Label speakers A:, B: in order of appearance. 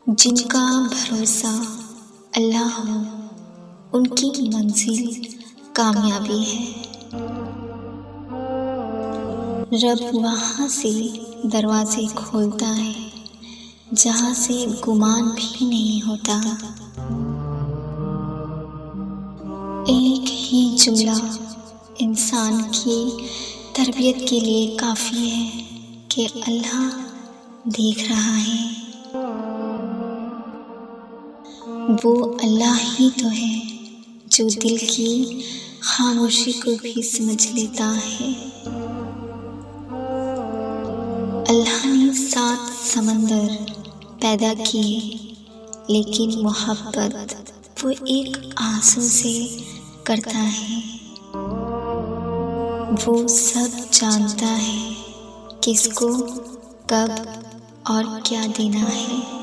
A: जिनका भरोसा अल्लाह हो उनकी मंजिल कामयाबी है। रब वहाँ से दरवाजे खोलता है जहाँ से गुमान भी नहीं होता। एक ही जुमला इंसान की तरबियत के लिए काफ़ी है कि अल्लाह देख रहा है। वो अल्लाह ही तो है जो दिल की खामोशी को भी समझ लेता है। अल्लाह ने 7 समंदर पैदा किए, लेकिन मोहब्बत वो एक आंसू से करता है। वो सब जानता है किसको कब और क्या देना है।